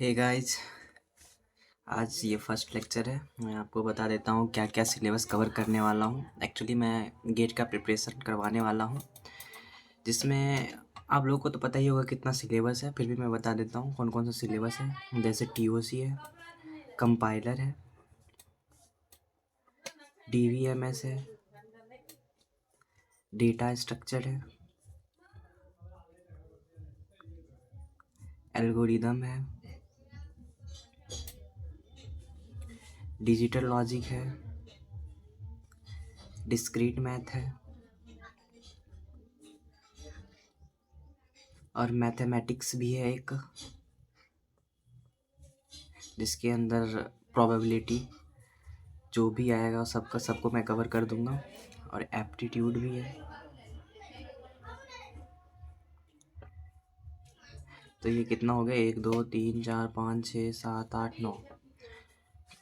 Hey guys, आज ये first lecture है। मैं आपको बता देता हूँ क्या क्या सिलेबस कवर करने वाला हूँ। एक्चुअली मैं गेट का प्रिपरेशन करवाने वाला हूँ, जिसमें आप लोगों को तो पता ही होगा कितना सिलेबस है, फिर भी मैं बता देता हूँ कौन कौन सा सिलेबस है। जैसे टीओसी है, कंपाइलर है, डीवीएमएस है, डेटा स्ट्रक्चर है, एल्गोरिदम है, डिजिटल लॉजिक है, डिस्क्रीट मैथ है और मैथमेटिक्स भी है एक, जिसके अंदर प्रोबेबिलिटी जो भी आएगा सबका सबको मैं कवर कर दूंगा। और एप्टीट्यूड भी है। तो ये कितना हो गया, 1 2 3 4 5 6 7 8 9।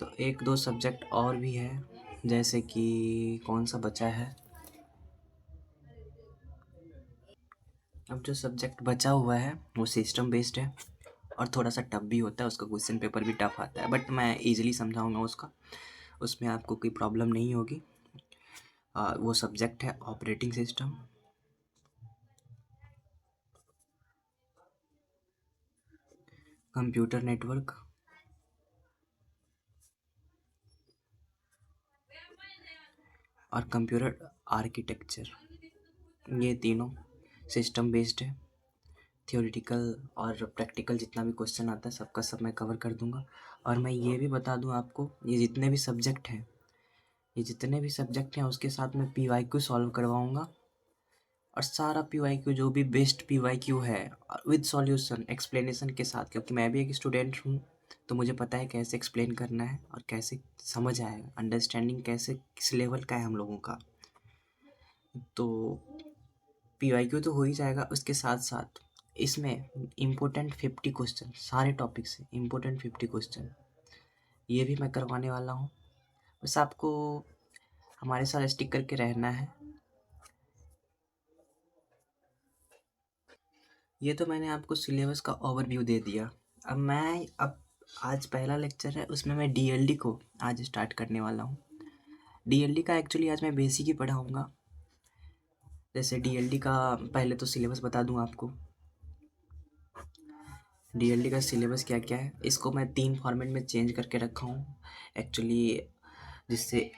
तो एक दो सब्जेक्ट और भी है, जैसे कि कौन सा बचा है। अब जो सब्जेक्ट बचा हुआ है वो सिस्टम बेस्ड है और थोड़ा सा टफ भी होता है, उसका क्वेश्चन पेपर भी टफ आता है, बट मैं इजीली समझाऊंगा उसका, उसमें आपको कोई प्रॉब्लम नहीं होगी। वो सब्जेक्ट है ऑपरेटिंग सिस्टम, कंप्यूटर नेटवर्क और कंप्यूटर आर्किटेक्चर। ये तीनों सिस्टम बेस्ड है। थ्योरेटिकल और प्रैक्टिकल जितना भी क्वेश्चन आता है सबका सब मैं कवर कर दूंगा। और मैं ये भी बता दूं आपको, ये जितने भी सब्जेक्ट हैं उसके साथ मैं पीवाईक्यू सॉल्व करवाऊंगा। और सारा पीवाईक्यू जो भी बेस्ट पीवाईक्यू है विद सॉल्यूशन एक्सप्लेनेशन के साथ, क्योंकि मैं भी एक स्टूडेंट हूँ, तो मुझे पता है कैसे एक्सप्लेन करना है और कैसे समझ आएगा, अंडरस्टैंडिंग कैसे किस लेवल का है हम लोगों का। तो पीवाईक्यू तो हो ही जाएगा, उसके साथ साथ इसमें इम्पोर्टेंट 50 क्वेश्चन, सारे टॉपिक से इम्पोर्टेंट 50 क्वेश्चन ये भी मैं करवाने वाला हूँ। बस आपको हमारे साथ स्टिक करके रहना है। ये तो मैंने आपको सिलेबस का ओवरव्यू दे दिया। अब आज पहला लेक्चर है, उसमें मैं डीएलडी को आज स्टार्ट करने वाला हूँ। डीएलडी का एक्चुअली आज मैं बेसिक ही पढ़ाऊँगा। जैसे डीएलडी का पहले तो सिलेबस बता दूँ आपको। डीएलडी का सिलेबस क्या क्या है, इसको मैं 3 फॉर्मेट में चेंज करके रखा हूँ एक्चुअली, जिससे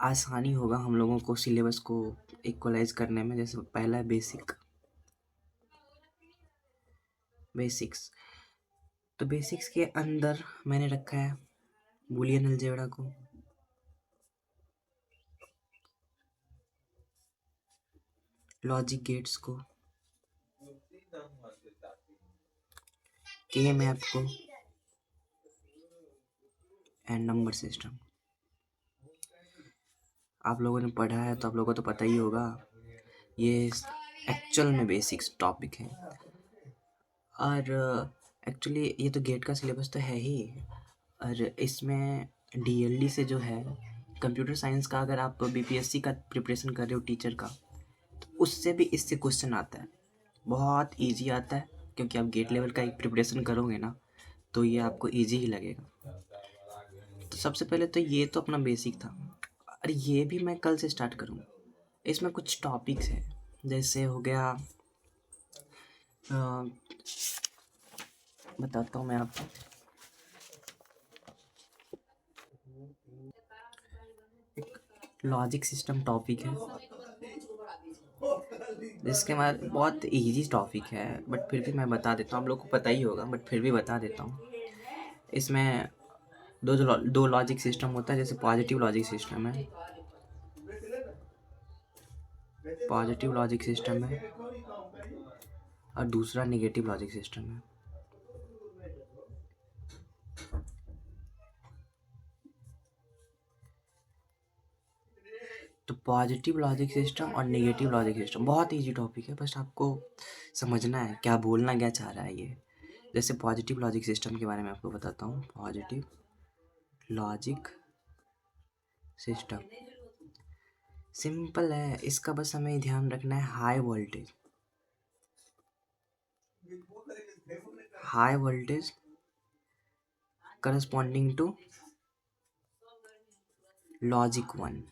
आसानी होगा हम लोगों को सिलेबस को इक्वलाइज करने में। जैसे पहला है बेसिक्स। तो बेसिक्स के अंदर मैंने रखा है बूलियन अलजेब्रा को, लॉजिक गेट्स को, के मैप को एंड नंबर सिस्टम। आप लोगों ने पढ़ा है तो आप लोगों को तो पता ही होगा, ये एक्चुअल में बेसिक्स टॉपिक है। और एक्चुअली ये तो गेट का सिलेबस तो है ही, और इसमें डीएलडी से जो है कंप्यूटर साइंस का, अगर आप बीपीएससी का प्रिपरेशन कर रहे हो टीचर का, तो उससे भी इससे क्वेश्चन आता है, बहुत इजी आता है, क्योंकि आप गेट लेवल का एक प्रिपरेशन करोगे ना तो ये आपको इजी ही लगेगा। तो सबसे पहले तो ये तो अपना बेसिक था, और ये भी मैं कल से स्टार्ट करूँगा। इसमें कुछ टॉपिक्स हैं, जैसे हो गया बताता हूँ मैं आपको। एक लॉजिक सिस्टम टॉपिक है, जिसके बाद बहुत इजी टॉपिक है, बट फिर भी मैं बता देता हूँ, आप लोग को पता ही होगा बट फिर भी बता देता हूँ। इसमें दो लॉजिक सिस्टम होता है, जैसे पॉजिटिव लॉजिक सिस्टम है, और दूसरा नेगेटिव लॉजिक सिस्टम है। तो पॉजिटिव लॉजिक सिस्टम और नेगेटिव लॉजिक सिस्टम बहुत इजी टॉपिक है, बस आपको समझना है क्या बोलना क्या चाह रहा है ये। जैसे पॉजिटिव लॉजिक सिस्टम के बारे में आपको बताता हूँ। पॉजिटिव लॉजिक सिस्टम सिंपल है, इसका बस हमें ध्यान रखना है high voltage corresponding to logic 1।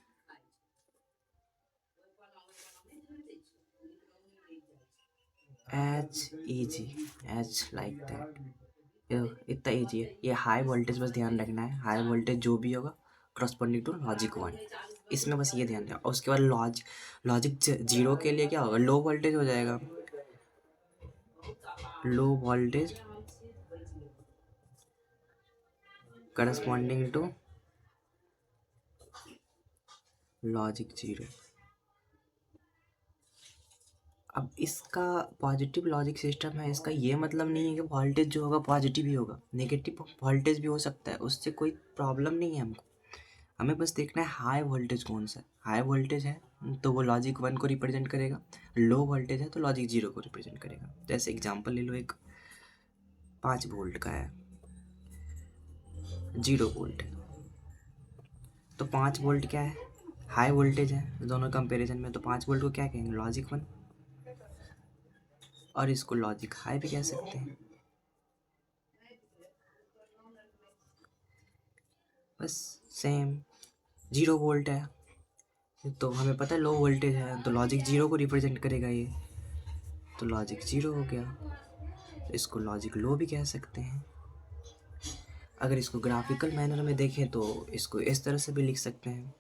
It's easy, it's like that, इतना ईजी है ये। हाई वोल्टेज बस ध्यान रखना है, हाई वोल्टेज जो भी होगा करस्पॉन्डिंग टू लॉजिक 1, इसमें बस ये ध्यान रखना। और उसके बाद लॉजिक 0 के लिए क्या होगा, लो वोल्टेज हो जाएगा। Low voltage corresponding to logic 0। अब इसका पॉजिटिव लॉजिक सिस्टम है, इसका ये मतलब नहीं है कि वोल्टेज जो होगा पॉजिटिव ही होगा, नेगेटिव वोल्टेज भी हो सकता है, उससे कोई प्रॉब्लम नहीं है हमको। हमें बस देखना है हाई वोल्टेज कौन सा है। हाई वोल्टेज है तो वो लॉजिक 1 को रिप्रेजेंट करेगा, लो वोल्टेज है तो लॉजिक 0 को रिप्रेजेंट करेगा। जैसे एग्जांपल ले लो, एक 5 वोल्ट का है, 0 वोल्ट है, तो 5 वोल्ट क्या है, हाई वोल्टेज है दोनों कंपैरिजन में, तो 5 वोल्ट को क्या कहेंगे, लॉजिक 1, और इसको लॉजिक हाई भी कह सकते हैं। बस सेम 0 वोल्ट है तो हमें पता है लो वोल्टेज है, तो लॉजिक 0 को रिप्रेजेंट करेगा ये, तो लॉजिक 0 हो गया। इसको लॉजिक लो भी कह सकते हैं। अगर इसको ग्राफिकल मैनर में देखें तो इसको इस तरह से भी लिख सकते हैं,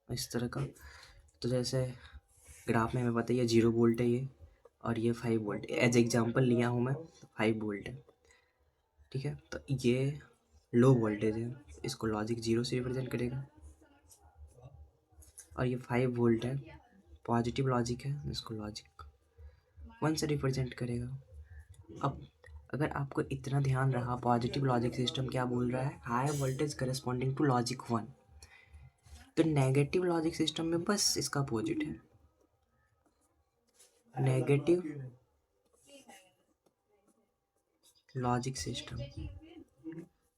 इस तरह का। तो जैसे ग्राफ में हमें पता है ये 0 वोल्ट है ये, और ये 5 वोल्ट, एज एग्जांपल लिया हूँ मैं, 5 वोल्ट है, ठीक है। तो ये लो वोल्टेज है, इसको लॉजिक 0 से रिप्रेजेंट करेगा, और ये 5 वोल्ट है, पॉजिटिव लॉजिक है, इसको लॉजिक 1 से रिप्रेजेंट करेगा। अब अगर आपको इतना ध्यान रहा पॉजिटिव लॉजिक सिस्टम क्या बोल रहा है, high voltage corresponding to logic 1, तो नेगेटिव लॉजिक सिस्टम में बस इसका अपोजिट है, नेगेटिव लॉजिक सिस्टम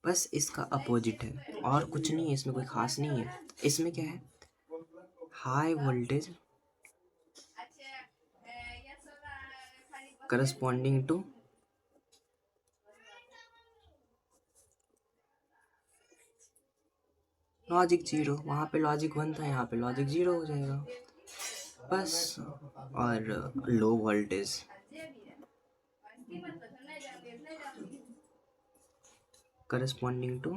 बस इसका अपोजिट है, और कुछ नहीं है इसमें, कोई खास नहीं है। इसमें क्या है, high voltage corresponding to logic 0, वहाँ पे लॉजिक 1 था, यहाँ पे लॉजिक 0 हो जाएगा बस। और low voltage corresponding to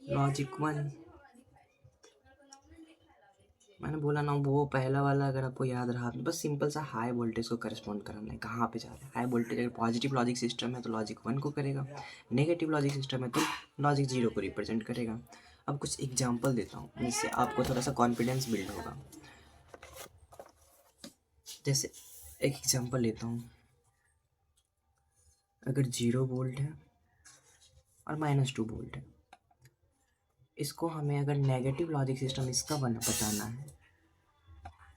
logic 1। मैंने बोला ना वो पहला वाला, अगर आपको याद रहा तो बस सिंपल सा हाई वोल्टेज को करस्पॉन्ड कराना है, कहाँ पे जा रहा है। हाई वोल्टेज अगर पॉजिटिव लॉजिक सिस्टम है तो लॉजिक 1 को करेगा, नेगेटिव लॉजिक सिस्टम है तो लॉजिक 0 को रिप्रेजेंट करेगा। अब कुछ एग्जांपल देता हूँ जिससे आपको थोड़ा सा कॉन्फिडेंस बिल्ड होगा। जैसे एक एग्जांपल लेता हूँ, अगर 0 वोल्ट है और -2 वोल्ट है, इसको हमें अगर नेगेटिव लॉजिक सिस्टम इसका बताना है,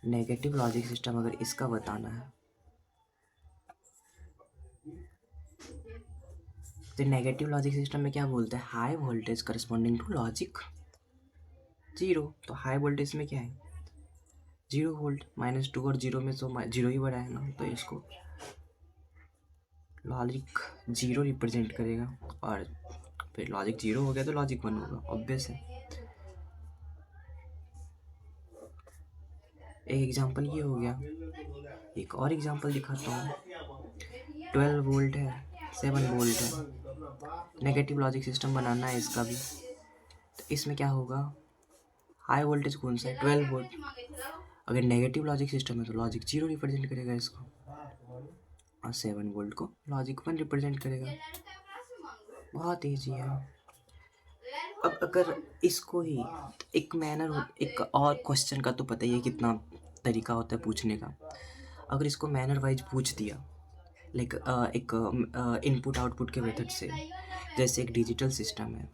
नेगेटिव लॉजिक सिस्टम अगर इसका बताना है, तो नेगेटिव लॉजिक सिस्टम में क्या बोलते हैं, high voltage corresponding to logic 0। तो हाई वोल्टेज में क्या है, 0 वोल्ट, -2 और 0 में तो 0 ही बड़ा है ना, तो इसको लॉजिक 0 रिप्रेजेंट करेगा, और फिर लॉजिक 0 हो गया तो लॉजिक 1 होगा, ऑब्वियस है। एक एग्जांपल ये हो गया, एक और एग्जांपल दिखाता हूँ। 12 वोल्ट है, 7 वोल्ट है, नेगेटिव लॉजिक सिस्टम बनाना है इसका भी, तो इसमें क्या होगा, हाई वोल्टेज कौन सा है, 12 वोल्ट, अगर नेगेटिव लॉजिक सिस्टम है तो लॉजिक 0 रिप्रेजेंट करेगा इसको, और 7 वोल्ट को लॉजिक 1 रिप्रेजेंट करेगा। बहुत ईजी है। अब अगर इसको ही एक मैनर, एक और क्वेश्चन का तो पता ही है कितना तरीका होता है पूछने का। अगर इसको मैनर वाइज पूछ दिया, लाइक एक इनपुट आउटपुट के मेथड से, जैसे एक डिजिटल सिस्टम है,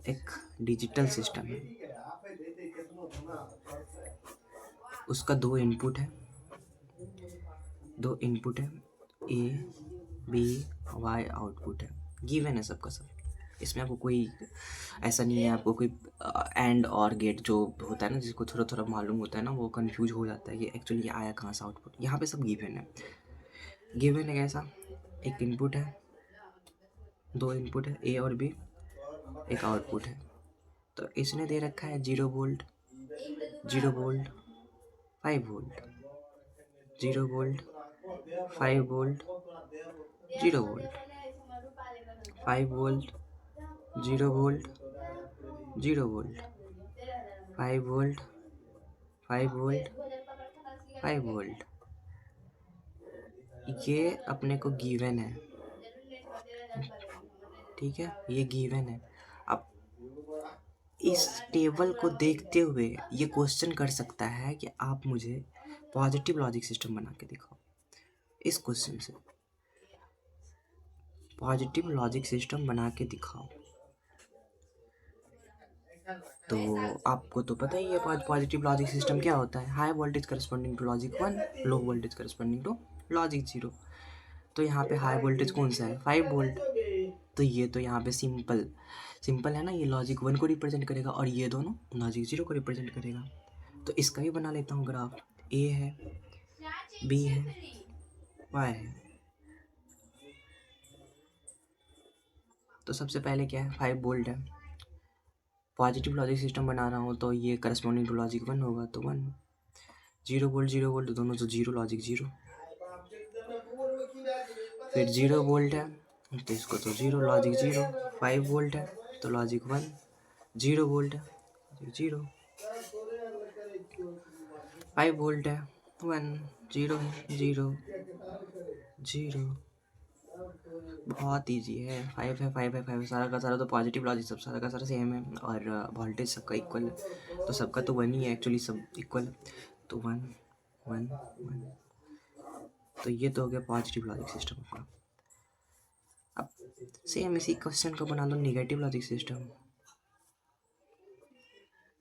एक डिजिटल सिस्टम है, उसका 2 इनपुट है, 2 इनपुट है, ए बी वाई आउटपुट है, गिवन है सबका सब, इसमें आपको कोई ऐसा नहीं है, आपको कोई एंड और गेट जो होता है ना, जिसको थोड़ा थोड़ा मालूम होता है ना, वो कंफ्यूज हो जाता है कि एक्चुअली ये आया कहाँ से आउटपुट। यहाँ पे सब गिवन है। गिवन है कैसा, एक इनपुट है, दो इनपुट है ए और बी, एक आउटपुट है। तो इसने दे रखा है 0 volt, 0 volt, 5 volt, 0 volt, 5 volt, 0 volt, 5 volt, 0 volt, 0 volt, 5 volt, 5 volt, 5 volt. ये अपने को गिवन है, ठीक है, ये गिवन है। अब इस टेबल को देखते हुए ये क्वेश्चन कर सकता है कि आप मुझे पॉजिटिव लॉजिक सिस्टम बना के दिखाओ। इस क्वेश्चन से पॉजिटिव लॉजिक सिस्टम बना के दिखाओ। तो आपको तो पता ही है पॉजिटिव लॉजिक सिस्टम क्या होता है। High voltage corresponding to logic 1, low voltage corresponding to logic 0। तो यहाँ पे हाई वोल्टेज कौन सा है, 5 वोल्ट। तो ये तो यहाँ पे सिंपल है ना, ये लॉजिक 1 को रिप्रेजेंट करेगा और ये दोनों लॉजिक 0 को रिप्रेजेंट करेगा। तो इसका भी बना लेता हूँ ग्राफ। ए है, बी है, वाई है। तो सबसे पहले क्या है, 5 वोल्ट है। पॉजिटिव लॉजिक सिस्टम बना रहा हूँ तो ये करस्पॉन्डिंग टू लॉजिक 1 होगा, तो 1। 0 वोल्ट 0 वोल्ट दोनों तो 0, लॉजिक 0। फिर 0 वोल्ट है तो इसको तो 0, लॉजिक 0। 5 वोल्ट है तो लॉजिक 1, 0 वोल्ट है 0, 5 वोल्ट है 1, 0 0 0। बहुत इजी है, 5 है 5 है 5 है, सारा का सारा तो पॉजिटिव लॉजिक सब सारा का सारा सेम है और वोल्टेज सबका इक्वल है, तो सबका तो 1 ही है एक्चुअली, सब इक्वल है। तो 1 1 1। तो ये तो हो गया पॉजिटिव लॉजिक सिस्टम का। अब सेम इसी क्वेश्चन को बना दो negative logic system.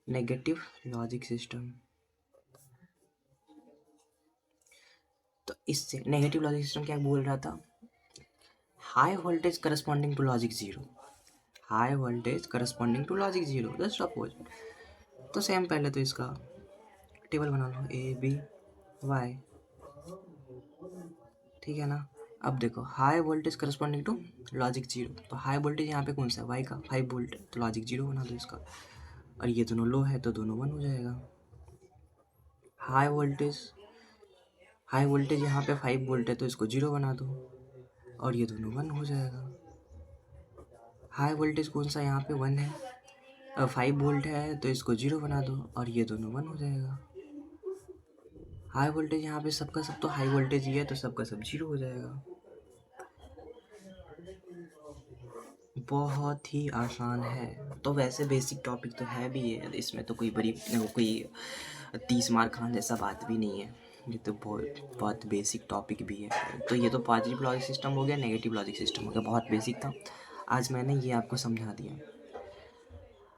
Negative logic system, तो इससे नेगेटिव लॉजिक सिस्टम क्या बोल रहा था, high voltage corresponding to logic 0, high voltage corresponding to logic 0, just opposite. तो सेम पहले तो इसका टेबल बना लो, ए बी वाई, ठीक है ना। अब देखो high voltage corresponding to logic 0, तो हाई वोल्टेज यहाँ पे कौन सा है, वाई का, 5 वोल्ट, तो लॉजिक 0 बना दो इसका। और ये दोनों लो है तो दोनों 1 हो जाएगा। हाई वोल्टेज यहाँ पे 5 वोल्ट है तो इसको 0 बना दो और ये दोनों 1 हो जाएगा। हाई वोल्टेज कौन सा यहाँ पे 1 है, 5 वोल्ट है तो इसको 0 बना दो और ये दोनों 1 हो जाएगा। हाई वोल्टेज यहाँ पे सबका सब तो हाई वोल्टेज ही है तो सबका सब 0 हो जाएगा। बहुत ही आसान है। तो वैसे बेसिक टॉपिक तो है भी है, इसमें तो कोई 30 मार खान जैसा बात भी नहीं है, ये तो बहुत बेसिक टॉपिक भी है। तो ये तो पॉजिटिव लॉजिक सिस्टम हो गया, नेगेटिव लॉजिक सिस्टम हो गया, बहुत बेसिक था। आज मैंने ये आपको समझा दिया।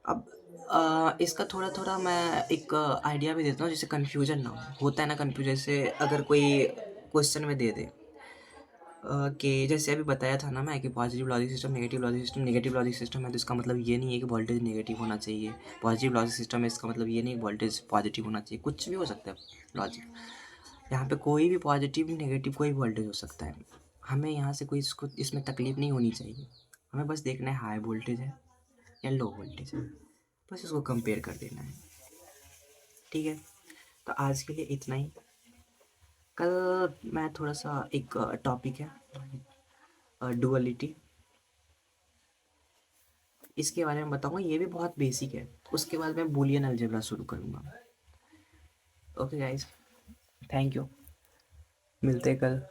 अब इसका थोड़ा थोड़ा मैं एक आइडिया भी देता हूँ जिससे कन्फ्यूजन ना हो। होता है ना कन्फ्यूजन से, अगर कोई क्वेश्चन में दे दे कि जैसे अभी बताया था ना मैं कि positive logic system, negative logic system, negative logic system है तो इसका मतलब ये नहीं है कि वोल्टेज नेगेटिव होना चाहिए। पॉजिटिव लॉजिक सिस्टम है इसका मतलब ये नहीं कि वोल्टेज पॉजिटिव होना चाहिए, कुछ भी हो सकता है लॉजिक। यहाँ पे कोई भी पॉजिटिव नेगेटिव कोई वोल्टेज हो सकता है। हमें यहाँ से कोई इसको इसमें तकलीफ नहीं होनी चाहिए। हमें बस देखना है हाई वोल्टेज है या लो वोल्टेज है, बस इसको कंपेयर कर देना है, ठीक है। तो आज के लिए इतना ही। कल मैं थोड़ा सा एक टॉपिक है डुअलिटी, इसके बारे में बताऊंगा, ये भी बहुत बेसिक है। उसके बाद मैं बूलियन अलजेब्रा शुरू करूँगा। ओके गाइस, थैंक यू, मिलते हैं कल।